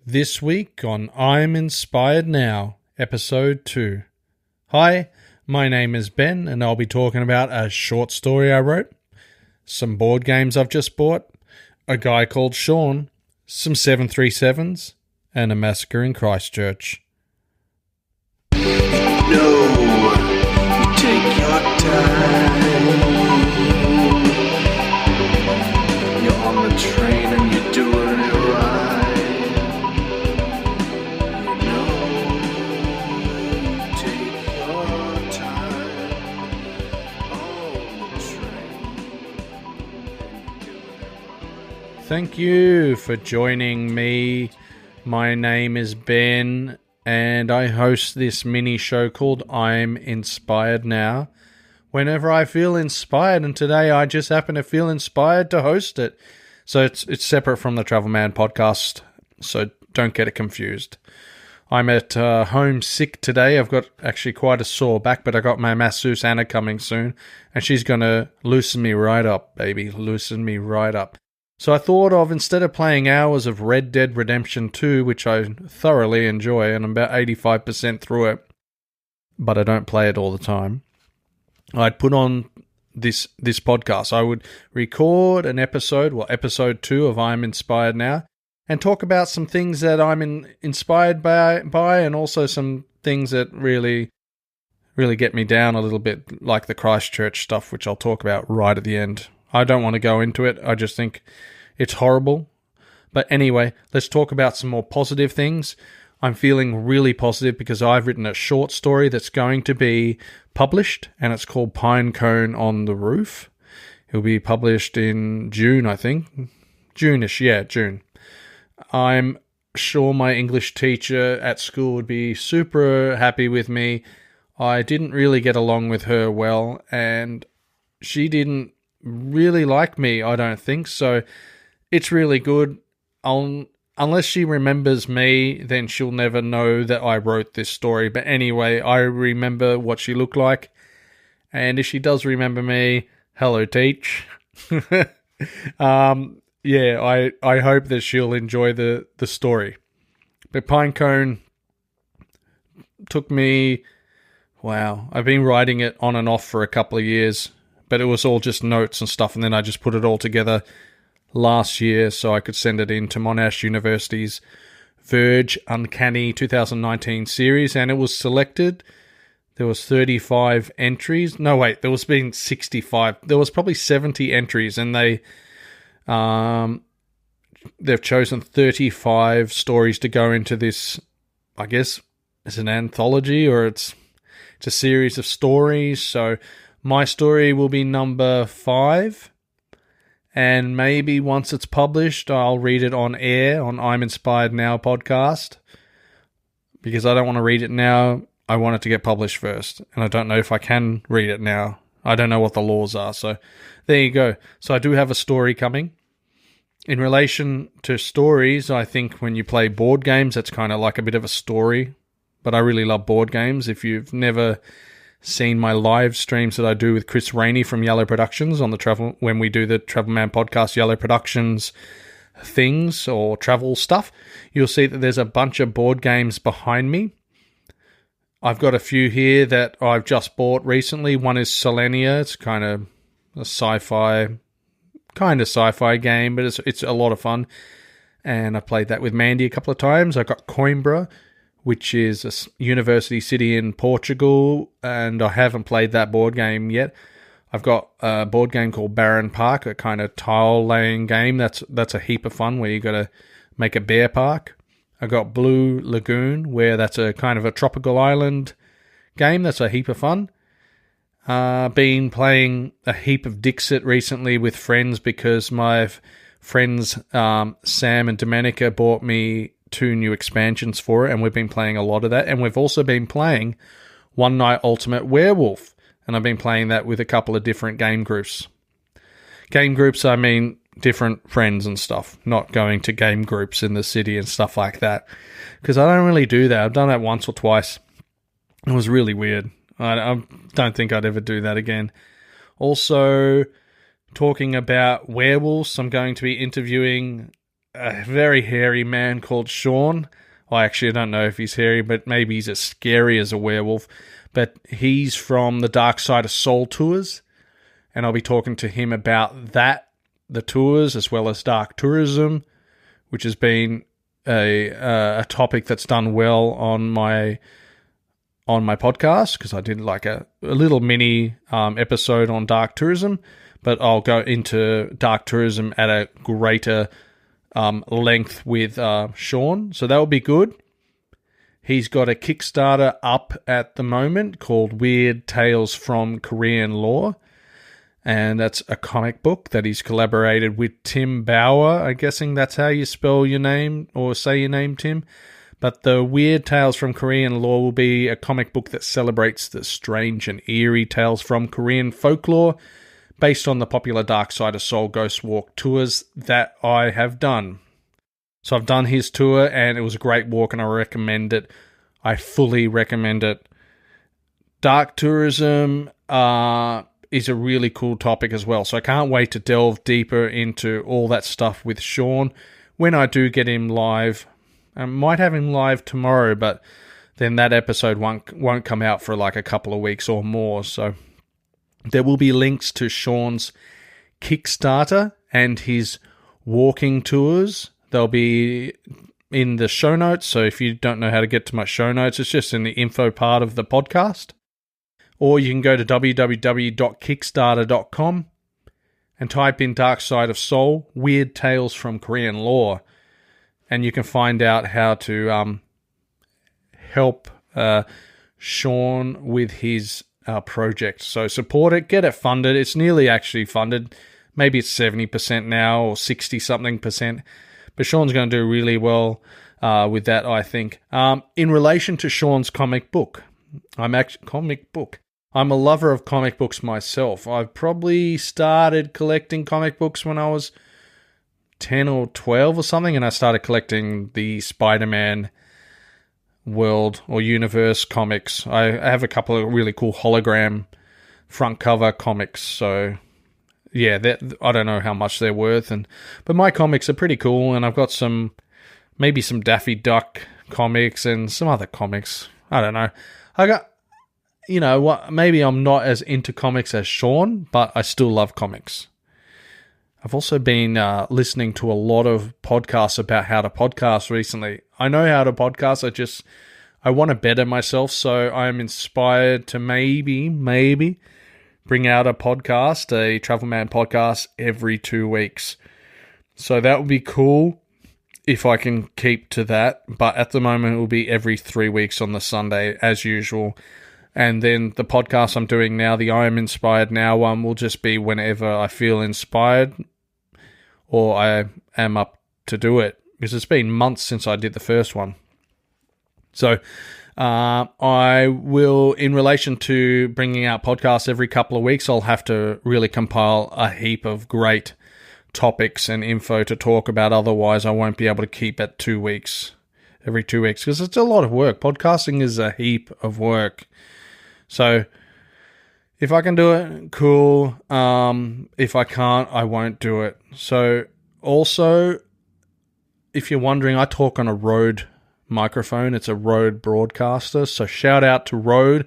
This week on I'm Inspired Now, Episode 2. Hi, my name is Ben, and I'll be talking about a short story I wrote, some board games I've just bought, a guy called Shawn, some 737s, and a massacre in Christchurch. No, you take your time. You're on the train and you're doing it right. You know, take your time on the train and you're doing it right. Thank you for joining me. My name is Ben, and I host this mini show called I'm Inspired Now. Whenever I feel inspired, and today I just happen to feel inspired to host it. So it's separate from the Travelman podcast, so don't get it confused. I'm at home sick today. I've got actually quite a sore back, but I got my masseuse Anna coming soon, and she's going to loosen me right up, baby. Loosen me right up. So I thought of, instead of playing hours of Red Dead Redemption 2, which I thoroughly enjoy, and I'm about 85% through it, but I don't play it all the time, I'd put on this podcast. I would record an episode, episode 2 of I'm Inspired Now, and talk about some things that I'm inspired by, and also some things that really get me down a little bit, like the Christchurch stuff, which I'll talk about right at the end. I don't want to go into it. I just think it's horrible. But anyway, let's talk about some more positive things. I'm feeling really positive because I've written a short story that's going to be published, and it's called Pine Cone on the Roof. It'll be published in June, I think. June-ish, yeah, June. I'm sure my English teacher at school would be super happy with me. I didn't really get along with her well, and she didn't really like me, I don't think. So it's really good. Unless she remembers me, then she'll never know that I wrote this story. But anyway, I remember what she looked like. And if she does remember me, hello, Teach. I hope that she'll enjoy the story. But Pinecone took me, I've been writing it on and off for a couple of years, but it was all just notes and stuff, and then I just put it all together last year so I could send it in to Monash University's Verge Uncanny 2019 series, and it was selected. There was 35 entries. No, wait, there was been 65. There was probably 70 entries, and they've chosen 35 stories to go into this, I guess, it's an anthology, or it's a series of stories. So my story will be number 5, and maybe once it's published, I'll read it on air on I'm Inspired Now podcast, because I don't want to read it now. I want it to get published first, and I don't know if I can read it now. I don't know what the laws are, so there you go. So I do have a story coming. In relation to stories, I think when you play board games, that's kind of like a bit of a story, but I really love board games. If you've never seen my live streams that I do with Chris Rainey from Yellow Productions on the travel, when we do the Travelman podcast, Yellow Productions things or travel stuff, you'll see that there's a bunch of board games behind me. I've got a few here that I've just bought recently. One is Selenia. It's kind of a sci-fi game, but it's a lot of fun. And I played that with Mandy a couple of times. I got Coimbra, which is a university city in Portugal, and I haven't played that board game yet. I've got a board game called Barron Park, a kind of tile-laying game. That's a heap of fun, where you got to make a bear park. I got Blue Lagoon, where that's a kind of a tropical island game. That's a heap of fun. Been playing a heap of Dixit recently with friends, because my friends Sam and Domenica bought me 2 new expansions for it, and we've been playing a lot of that. And we've also been playing One Night Ultimate Werewolf, and I've been playing that with a couple of different game groups. Game groups, I mean different friends and stuff, not going to game groups in the city and stuff like that, because I don't really do that. I've done that once or twice. It was really weird. I don't think I'd ever do that again. Also, talking about werewolves, I'm going to be interviewing a very hairy man called Shawn. Well, actually, I don't know if he's hairy, but maybe he's as scary as a werewolf. But he's from the Dark Side of Seoul tours, and I'll be talking to him about that, the tours, as well as dark tourism, which has been a topic that's done well on my podcast, because I did like a little mini episode on dark tourism, but I'll go into dark tourism at a greater length with Shawn, so that will be good. He's got a Kickstarter up at the moment called Weird Tales from Korean Lore, and that's a comic book that he's collaborated with Tim Bauer. I'm guessing that's how you spell your name or say your name, Tim. But the Weird Tales from Korean Lore will be a comic book that celebrates the strange and eerie tales from Korean folklore, based on the popular Dark Side of Seoul Ghost Walk tours that I have done. So I've done his tour, and it was a great walk, and I recommend it. I fully recommend it. Dark tourism is a really cool topic as well, so I can't wait to delve deeper into all that stuff with Shawn when I do get him live. I might have him live tomorrow, but then that episode won't come out for like a couple of weeks or more, so there will be links to Shawn's Kickstarter and his walking tours. They'll be in the show notes, so if you don't know how to get to my show notes, it's just in the info part of the podcast. Or you can go to www.kickstarter.com and type in Dark Side of Seoul, Weird Tales from Korean Lore, and you can find out how to help Shawn with his project. So support it, get it funded. It's nearly actually funded. Maybe it's 70% now or 60-something%. But Shawn's going to do really well with that, I think. In relation to Shawn's comic book, I'm a lover of comic books myself. I've probably started collecting comic books when I was 10 or 12 or something, and I started collecting the Spider-Man world or universe comics. I have a couple of really cool hologram front cover comics, so yeah, I don't know how much they're worth, but my comics are pretty cool, and I've got maybe some Daffy Duck comics and some other comics. I don't know. I got, maybe I'm not as into comics as Shawn, but I still love comics. I've also been listening to a lot of podcasts about how to podcast recently. I know how to podcast, I want to better myself, so I'm inspired to maybe bring out a podcast, a Travelman podcast, every 2 weeks. So that would be cool if I can keep to that. But at the moment, it will be every 3 weeks on the Sunday, as usual. And then the podcast I'm doing now, the I Am Inspired Now one, will just be whenever I feel inspired or I am up to do it. Because it's been months since I did the first one. So I will, in relation to bringing out podcasts every couple of weeks, I'll have to really compile a heap of great topics and info to talk about. Otherwise, I won't be able to keep at 2 weeks, every 2 weeks, because it's a lot of work. Podcasting is a heap of work. So if I can do it, cool. If I can't, I won't do it. So also, if you're wondering, I talk on a Rode microphone. It's a Rode broadcaster, so shout out to Rode.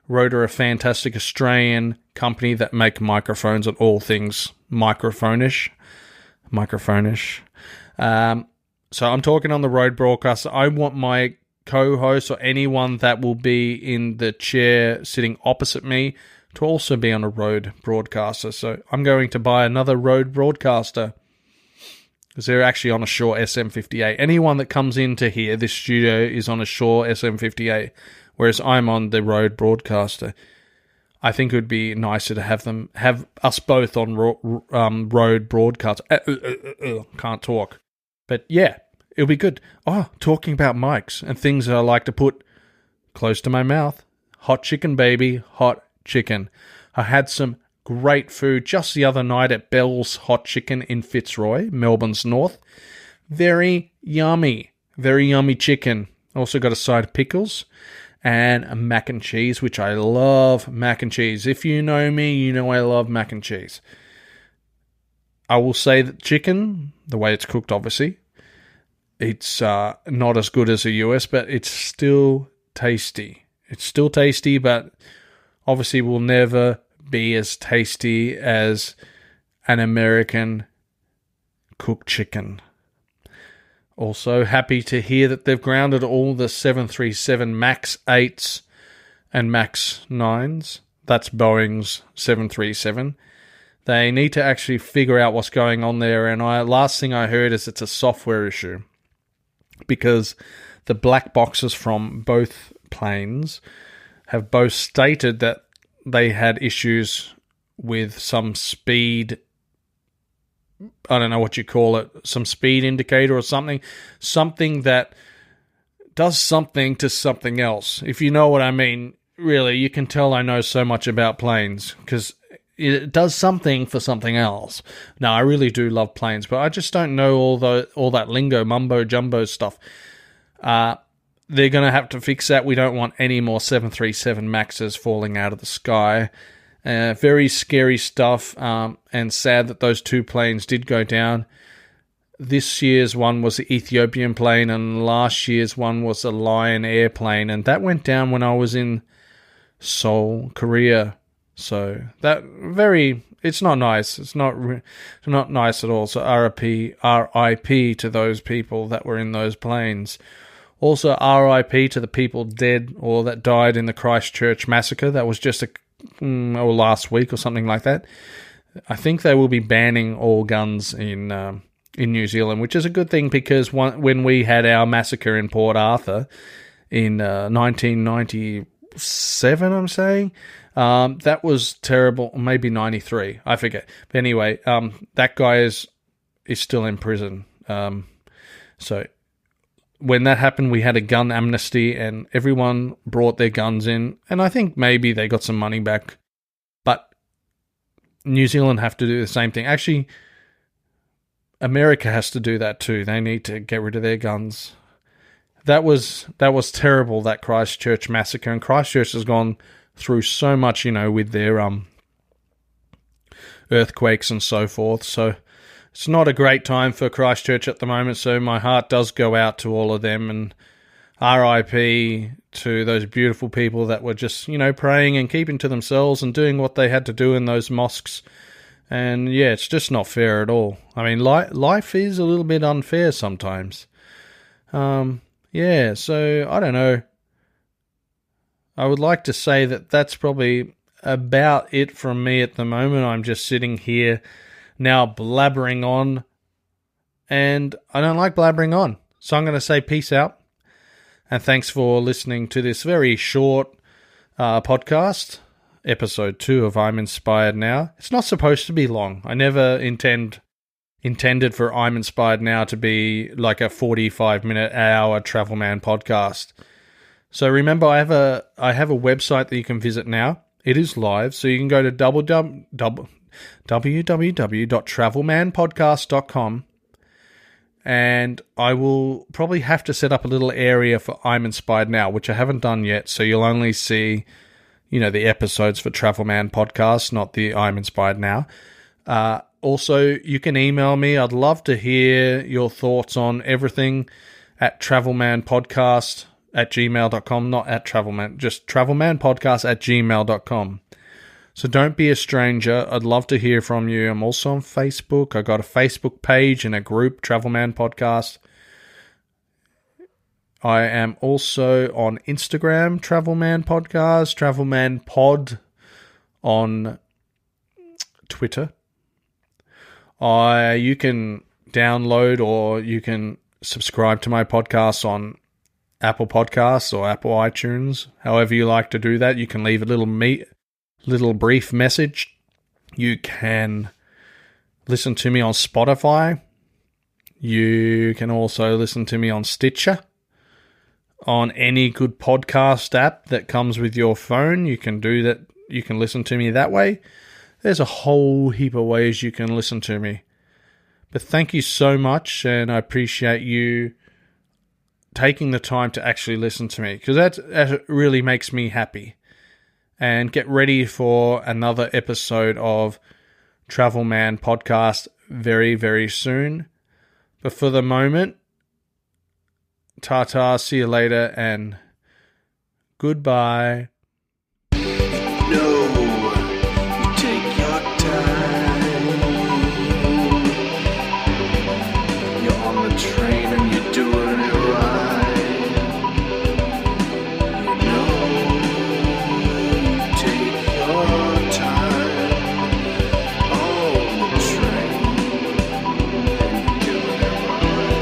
Rode are a fantastic Australian company that make microphones and all things microphone-ish. So I'm talking on the Rode broadcaster. I want my co-host or anyone that will be in the chair sitting opposite me to also be on a Rode broadcaster. So I'm going to buy another Rode broadcaster, because they're actually on a Shaw SM58. Anyone that comes into here, this studio is on a Shaw SM58, whereas I'm on the Rode broadcaster. I think it would be nicer to have us both on Rode broadcaster. Can't talk. But yeah, it'll be good. Oh, talking about mics and things that I like to put close to my mouth. Hot chicken, baby. Hot chicken. I had some great food just the other night at Bell's Hot Chicken in Fitzroy, Melbourne's north. Very yummy chicken. Also got a side of pickles and a mac and cheese, which I love mac and cheese. If you know me, you know I love mac and cheese. I will say that chicken, the way it's cooked obviously, It's not as good as the US, but it's still tasty. It's still tasty, but obviously will never be as tasty as an American cooked chicken. Also happy to hear that they've grounded all the 737 MAX 8s and MAX 9s. That's Boeing's 737. They need to actually figure out what's going on there, and last thing I heard is it's a software issue, because the black boxes from both planes have both stated that they had issues with some speed, I don't know what you call it, some speed indicator or something that does something to something else. If you know what I mean, really, you can tell I know so much about planes, because it does something for something else. Now, I really do love planes, but I just don't know all that lingo, mumbo jumbo stuff. They're going to have to fix that. We don't want any more 737 Maxes falling out of the sky. Very scary stuff, and sad that those two planes did go down. This year's one was the Ethiopian plane, and last year's one was the Lion Air plane, and that went down when I was in Seoul, Korea. So it's not nice. It's not nice at all. So RIP to those people that were in those planes. Also, RIP to the people dead or that died in the Christchurch massacre. That was just last week or something like that. I think they will be banning all guns in New Zealand, which is a good thing, because when we had our massacre in Port Arthur in 1997, I'm saying, that was terrible. Maybe 93, I forget. But anyway, that guy is still in prison. So when that happened, we had a gun amnesty, and everyone brought their guns in, and I think maybe they got some money back. But New Zealand have to do the same thing. Actually, America has to do that too. They need to get rid of their guns. That was terrible, that Christchurch massacre, and Christchurch has gone through so much, with their earthquakes and so forth. So it's not a great time for Christchurch at the moment, so my heart does go out to all of them, and RIP to those beautiful people that were just, praying and keeping to themselves and doing what they had to do in those mosques. And yeah, it's just not fair at all. I mean, life is a little bit unfair sometimes. Yeah, so I don't know. I would like to say that that's probably about it from me at the moment. I'm just sitting here now blabbering on, and I don't like blabbering on. So I'm going to say peace out, and thanks for listening to this very short podcast, episode 2 of I'm Inspired Now. It's not supposed to be long. I never intended for I'm Inspired Now to be like a 45-minute hour Travelman podcast. So remember, I have a website that you can visit now. It is live, so you can go to www.travelmanpodcast.com, and I will probably have to set up a little area for I'm Inspired Now, which I haven't done yet, so you'll only see, the episodes for Travelman Podcast, not the I'm Inspired Now. Also, you can email me. I'd love to hear your thoughts on everything at travelmanpodcast@gmail.com, not at Travelman, just travelmanpodcast@gmail.com. So don't be a stranger. I'd love to hear from you. I'm also on Facebook. I got a Facebook page and a group, Travelman Podcast. I am also on Instagram, Travelman Podcast, Travelman Pod on Twitter. You can download or you can subscribe to my podcasts on Apple Podcasts or Apple iTunes. However you like to do that, you can leave a little brief message. You can listen to me on Spotify. You can also listen to me on Stitcher. On any good podcast app that comes with your phone, you can do that. You can listen to me that way. There's a whole heap of ways you can listen to me. But thank you so much, and I appreciate you taking the time to actually listen to me, because that really makes me happy. And get ready for another episode of Travelman Podcast very, very soon. But for the moment, ta-ta, see you later, and goodbye. No, you take your time. You're on the train and you're doing it right. You know, you take your time. On the train and you're doing it right.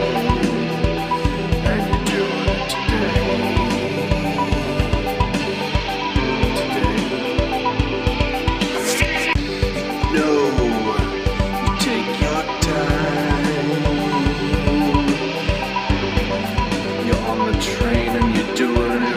And you're doing it today. No, you take your time. You're on the train and you're doing it